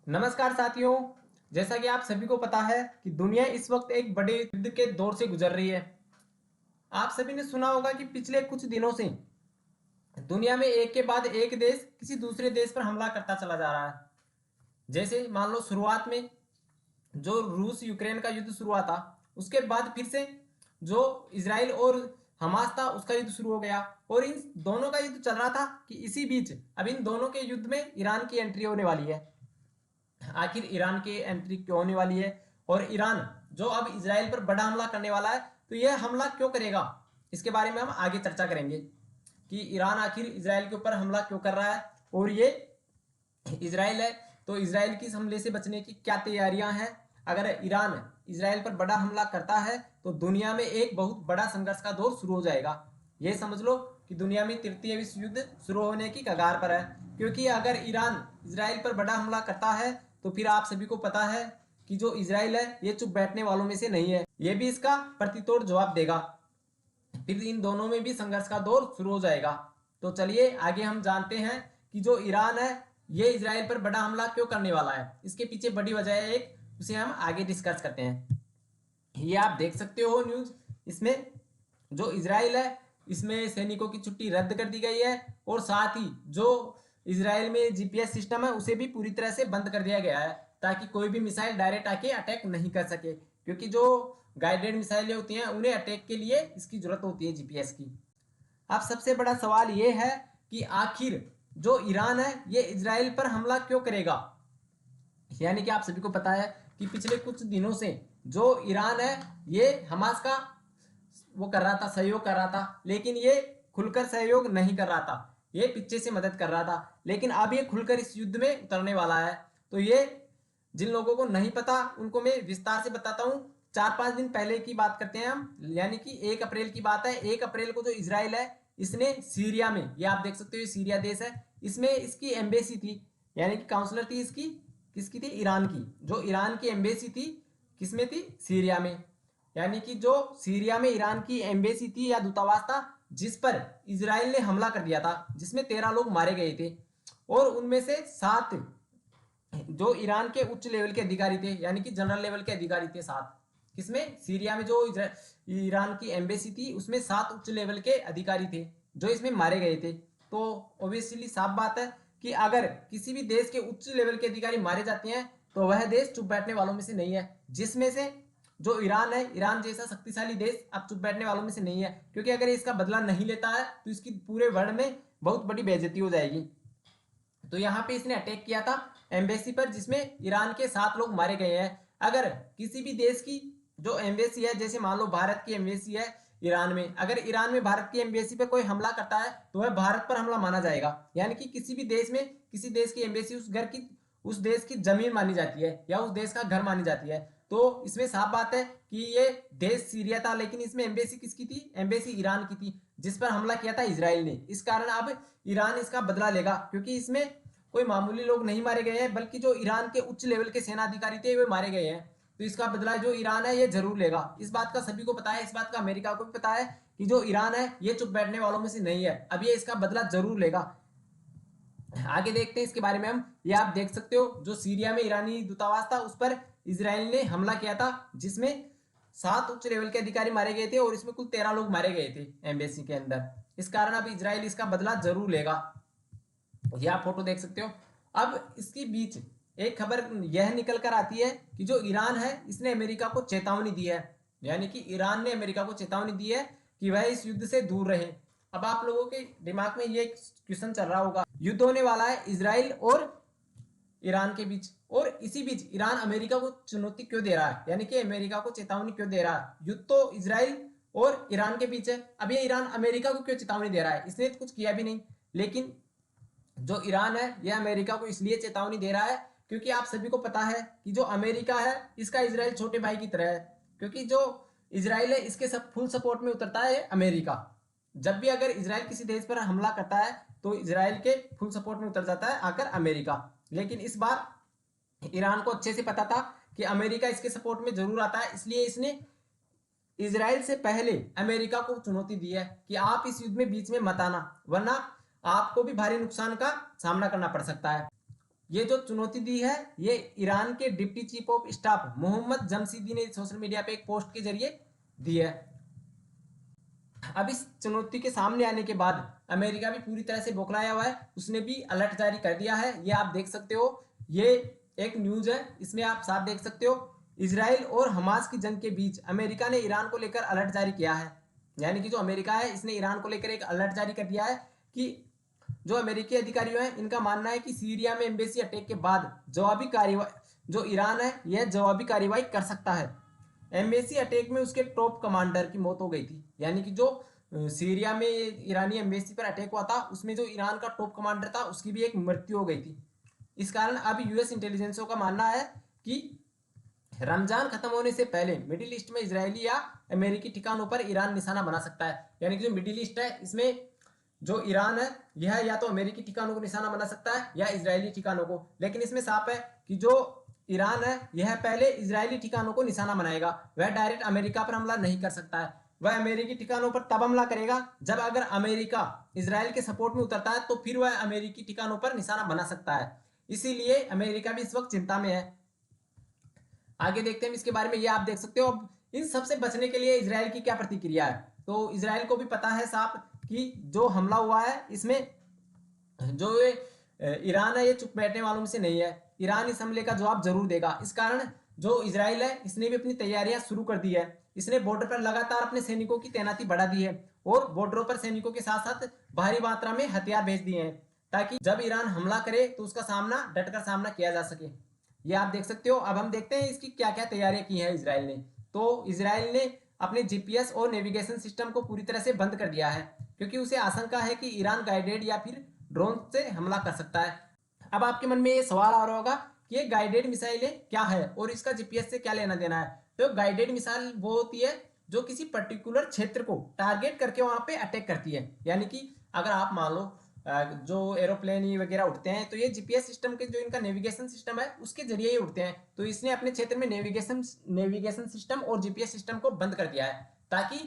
नमस्कार साथियों। जैसा कि आप सभी को पता है कि दुनिया इस वक्त एक बड़े युद्ध के दौर से गुजर रही है। आप सभी ने सुना होगा कि पिछले कुछ दिनों से दुनिया में एक के बाद एक देश किसी दूसरे देश पर हमला करता चला जा रहा है। जैसे मान लो शुरुआत में जो रूस यूक्रेन का युद्ध शुरू हुआ था, उसके बाद फिर से जो इसराइल और हमास था उसका युद्ध शुरू हो गया और इन दोनों का युद्ध चल रहा था कि इसी बीच अब इन दोनों के युद्ध में ईरान की एंट्री होने वाली है। आखिर ईरान की एंट्री क्यों होने वाली है और ईरान जो अब इसराइल पर बड़ा हमला करने वाला है तो यह हमला क्यों करेगा, इसके बारे में हम आगे चर्चा करेंगे कि ईरान आखिर इसराइल के ऊपर हमला क्यों कर रहा है और ये इसराइल है तो इसराइल की हमले से बचने की क्या तैयारियां हैं। अगर ईरान इसराइल पर बड़ा हमला करता है तो दुनिया में एक बहुत बड़ा संघर्ष का दौर शुरू हो जाएगा। यह समझ लो कि दुनिया में तृतीय विश्व युद्ध शुरू होने की कगार पर है, क्योंकि अगर ईरान इसराइल पर बड़ा हमला करता है तो फिर आप सभी को पता है कि जो इसराइल है ये चुप बैठने वालों में से नहीं है, ये भी इसका प्रतितोड़ जवाब देगा। फिर इन दोनों में भी संघर्ष का दौर शुरू हो जाएगा। तो चलिए आगे हम जानते हैं कि जो ईरान है ये इसराइल पर बड़ा हमला क्यों करने वाला है। इसके पीछे बड़ी वजह है एक, उसे हम आगे डिस्कस करते हैं। ये आप देख सकते हो न्यूज, इसमें जो इसराइल है इसमें सैनिकों की छुट्टी रद्द कर दी गई है और साथ ही जो इसराइल में जीपीएस सिस्टम है उसे भी पूरी तरह से बंद कर दिया गया है ताकि कोई भी मिसाइल डायरेक्ट आके अटैक नहीं कर सके, क्योंकि जो गाइडेड मिसाइलें होती हैं उन्हें अटैक के लिए इसकी जरूरत होती है जीपीएस की। अब सबसे बड़ा सवाल ये है कि आखिर जो ईरान है ये इसराइल पर हमला क्यों करेगा। यानी कि आप सभी को पता है कि पिछले कुछ दिनों से जो ईरान है ये हमास का वो कर रहा था, सहयोग कर रहा था, लेकिन ये खुलकर सहयोग नहीं कर रहा था, ये पीछे से मदद कर रहा था। लेकिन अब ये खुलकर इस युद्ध में उतरने वाला है। तो ये जिन लोगों को नहीं पता उनको मैं विस्तार से बताता हूँ। 4-5 दिन पहले की बात करते हैं हम, यानी कि 1 अप्रैल की बात है। 1 अप्रैल को जो इसराइल है इसने सीरिया में, ये आप देख सकते हो ये सीरिया देश है, इसमें इसकी एम्बेसी थी, यानी कि काउंसलर थी इसकी, किसकी थी, ईरान की। जो ईरान की एम्बेसी थी किसमें थी, सीरिया में। यानी कि जो सीरिया में ईरान की एम्बेसी थी या दूतावास था जिस पर इसराइल ने हमला कर दिया था, जिसमें 13 लोग मारे गए थे और उनमें से 7 जो ईरान के उच्च लेवल के अधिकारी थे, यानी कि जनरल लेवल के अधिकारी थे 7। किसमें, सीरिया में जो ईरान की एम्बेसी थी उसमें 7 उच्च लेवल के अधिकारी थे जो इसमें मारे गए थे। तो ऑब्वियसली साफ बात है कि अगर किसी भी देश के उच्च लेवल के अधिकारी मारे जाते हैं तो वह देश चुप बैठने वालों में से नहीं है, जिसमें से जो ईरान है, ईरान जैसा शक्तिशाली देश अब चुप बैठने वालों में से नहीं है, क्योंकि अगर इसका बदला नहीं लेता है तो इसकी पूरे वर्ल्ड में बहुत बड़ी बेइज्जती हो जाएगी। तो यहाँ पे इसने अटैक किया था एम्बेसी पर जिसमें ईरान के 7 लोग मारे गए हैं। अगर किसी भी देश की जो एम्बेसी है, जैसे मान लो भारत की एम्बेसी है ईरान में, अगर ईरान में भारत की एम्बेसी पे कोई हमला करता है तो वह भारत पर हमला माना जाएगा। यानी कि किसी भी देश में किसी देश की एम्बेसी उस देश की जमीन मानी जाती है या उस देश का घर मानी जाती है। तो इसमें साफ बात है कि ये देश सीरिया था, लेकिन इसमें एम्बेसी किसकी थी, एम्बेसी ईरान की थी, जिस पर हमला किया था इसराइल ने। इस कारण अब ईरान इसका बदला लेगा, क्योंकि इसमें कोई मामूली लोग नहीं मारे गए हैं बल्कि जो ईरान के उच्च लेवल के सेना अधिकारी थे वे मारे गए हैं। तो इसका बदला जो ईरान है ये जरूर लेगा। इस बात का सभी को पता है, इस बात का अमेरिका को भी पता है कि जो ईरान है ये चुप बैठने वालों में से नहीं है, अब ये इसका बदला जरूर लेगा। आगे देखते हैं इसके बारे में हम। ये आप देख सकते हो जो सीरिया में ईरानी दूतावास था उस पर इसराइल ने हमला किया था जिसमें 7 उच्च लेवल के अधिकारी मारे गए थे और इसमें कुल 13 लोग मारे गए थे एम्बेसी के अंदर। इस कारण अब इसराइल इसका बदला जरूर लेगा। ये आप फोटो देख सकते हो। अब इसके बीच एक खबर यह निकल कर आती है कि जो ईरान है इसने अमेरिका को चेतावनी दी है, यानी कि ईरान ने अमेरिका को चेतावनी दी है कि वह इस युद्ध से दूर रहे। अब आप लोगों के दिमाग में ये क्वेश्चन चल रहा होगा, युद्ध होने वाला है इसराइल और ईरान के बीच, और इसी बीच ईरान अमेरिका को चुनौती क्यों दे रहा है, यानी कि अमेरिका को चेतावनी क्यों दे रहा है। युद्ध तो इसराइल और ईरान के बीच है, अब ये ईरान अमेरिका को क्यों चेतावनी दे रहा है, इसने तो कुछ किया भी नहीं। लेकिन जो ईरान है यह अमेरिका को इसलिए चेतावनी दे रहा है क्योंकि आप सभी को पता है कि जो अमेरिका है इसका इसराइल छोटे भाई की तरह है, क्योंकि जो इसराइल है इसके सब फुल सपोर्ट में उतरता है अमेरिका। जब भी अगर इसराइल किसी देश पर हमला करता है तो इसराइल के फुल सपोर्ट में उतर जाता है आकर अमेरिका। लेकिन इस बार ईरान को अच्छे से पता था कि अमेरिका इसके सपोर्ट में जरूर आता है, इसलिए इसने इसराइल से पहले अमेरिका को चुनौती दी है कि आप इस युद्ध में बीच में मत आना, वरना आपको भी भारी नुकसान का सामना करना पड़ सकता है। ये जो चुनौती दी है ये ईरान के deputy chief of staff Mohammad Jamshidi ने सोशल मीडिया पे एक पोस्ट के जरिए दी है। अब इस चुनौती के सामने आने के बाद अमेरिका भी पूरी तरह से बौखलाया हुआ है, उसने भी अलर्ट जारी कर दिया है। ये आप देख सकते हो, ये एक न्यूज है, इसमें आप साफ देख सकते हो इजराइल और हमास की जंग के बीच अमेरिका ने ईरान को लेकर अलर्ट जारी किया है। यानी कि जो अमेरिका है इसने ईरान को लेकर एक अलर्ट जारी कर दिया है कि जो अमेरिकी अधिकारी हैं इनका मानना है कि सीरिया में एम्बेसी अटैक के बाद जवाबी कार्रवाई जो ईरान है यह जवाबी कार्रवाई कर सकता है। एम्बेसी अटैक में उसके टॉप कमांडर की मौत हो गई थी, यानी कि जो सीरिया में ईरानी एम्बेसी पर अटैक हुआ था उसमें जो ईरान का टॉप कमांडर था उसकी भी एक मृत्यु हो गई थी। इस कारण अब यूएस इंटेलिजेंसों का मानना है कि रमजान खत्म होने से पहले मिडिल ईस्ट में इजरायली या अमेरिकी ठिकानों पर ईरान निशाना बना सकता है। यानी कि जो मिडिल ईस्ट है इसमें जो ईरान है यह या तो अमेरिकी ठिकानों को निशाना बना सकता है या इजरायली ठिकानों को, लेकिन इसमें साफ है कि जो ईरान है यह पहले इजरायली ठिकानों को निशाना बनाएगा, वह डायरेक्ट अमेरिका पर हमला नहीं कर सकता है। वह अमेरिकी ठिकानों पर तब हमला करेगा जब अगर अमेरिका इजराइल के सपोर्ट में उतरता है तो फिर वह अमेरिकी ठिकानों पर निशाना बना सकता है। इसीलिए अमेरिका भी इस वक्त चिंता में है। आगे देखते हैं इसके बारे में, ये आप देख सकते हो। अब इन सबसे बचने के लिए इजराइल की क्या प्रतिक्रिया है, तो इजराइल को भी पता है साफ कि जो हमला हुआ है इसमें जो ईरान है ये चुप बैठने वालों में से नहीं है, ईरान इस हमले का जवाब जरूर देगा। इस कारण जो इजराइल है इसने भी अपनी तैयारियां शुरू कर दी है। इसने बॉर्डर पर लगातार अपने सैनिकों की तैनाती बढ़ा दी है और बॉर्डरों पर सैनिकों के साथ साथ भारी मात्रा में हथियार भेज दिए हैं ताकि जब ईरान हमला करे तो उसका सामना डटकर सामना किया जा सके। ये आप देख सकते हो। अब हम देखते हैं इसकी क्या क्या तैयारियां की है इजराइल ने। तो इजराइल ने अपने जीपीएस और नेविगेशन सिस्टम को पूरी तरह से बंद कर दिया है क्योंकि उसे आशंका है कि ईरान गाइडेड या फिर ड्रोन से हमला कर सकता है। अब आपके मन में ये सवाल आ रहा होगा कि ये गाइडेड मिसाइलें क्या है और इसका जीपीएस से क्या लेना देना है। तो गाइडेड मिसाइल वो होती है जो किसी पर्टिकुलर क्षेत्र को टारगेट करके वहां पे अटैक करती है। यानी कि अगर आप मान लो जो एरोप्लेन वगैरह उड़ते हैं तो ये जीपीएस सिस्टम के जो इनका नेविगेशन सिस्टम है उसके जरिए ही उड़ते हैं। तो इसने अपने क्षेत्र में नेविगेशन सिस्टम और जीपीएस सिस्टम को बंद कर दिया है ताकि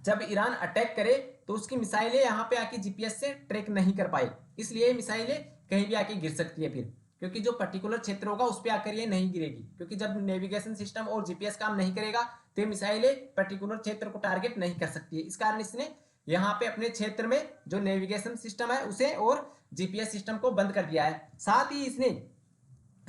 जब ईरान अटैक करे तो उसकी मिसाइलें यहाँ पे आके जीपीएस से ट्रैक नहीं कर पाए। इसलिए मिसाइलें कहीं भी आके गिर सकती है फिर, क्योंकि जो पर्टिकुलर क्षेत्र होगा उस पर आकर ये नहीं गिरेगी, क्योंकि जब नेविगेशन सिस्टम और जीपीएस काम नहीं करेगा तो ये मिसाइलें पर्टिकुलर क्षेत्र को टारगेट नहीं कर सकती है। इस कारण इसने यहाँ पे अपने क्षेत्र में जो नेविगेशन सिस्टम है उसे और जीपीएस सिस्टम को बंद कर दिया है। साथ ही इसने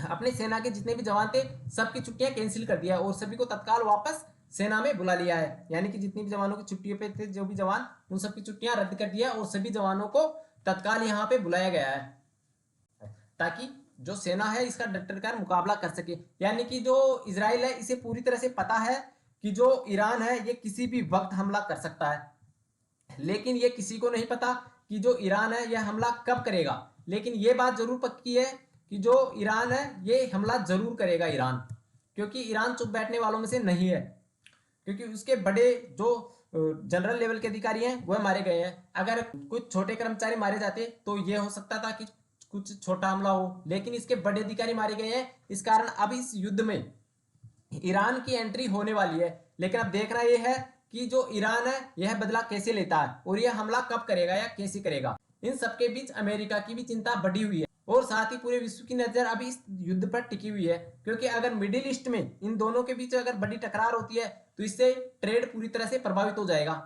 अपने सेना के जितने भी जवान थे सबकी छुट्टियां कैंसिल कर दिया है और सभी को तत्काल वापस सेना में बुला लिया है। यानी कि जितनी भी जवानों की छुट्टियों पे थे जो भी जवान उन सबकी छुट्टियां रद्द कर दिया और सभी जवानों को तत्काल यहाँ पे बुलाया गया है ताकि जो सेना है इसका डट कर मुकाबला कर सके। यानी कि जो इजराइल है इसे पूरी तरह से पता है कि जो ईरान है ये किसी भी वक्त हमला कर सकता है, लेकिन ये किसी को नहीं पता कि जो ईरान है यह हमला कब करेगा। लेकिन ये बात जरूर पक्की है कि जो ईरान है ये हमला जरूर करेगा ईरान, क्योंकि ईरान चुप बैठने वालों में से नहीं है, क्योंकि उसके बड़े जो जनरल लेवल के अधिकारी हैं वह मारे गए हैं। अगर कुछ छोटे कर्मचारी मारे जाते तो ये हो सकता था कि कुछ छोटा हमला हो, लेकिन इसके बड़े अधिकारी मारे गए हैं। इस कारण अब इस युद्ध में ईरान की एंट्री होने वाली है। लेकिन अब देखना यह है कि जो ईरान है यह बदला कैसे लेता है और यह हमला कब करेगा या कैसे करेगा। इन सबके बीच अमेरिका की भी चिंता बढ़ी हुई है और साथ ही पूरे विश्व की नजर अभी इस युद्ध पर टिकी हुई है, क्योंकि अगर मिडिल ईस्ट में इन दोनों के बीच अगर बड़ी टकरार होती है तो इससे ट्रेड पूरी तरह से प्रभावित हो जाएगा।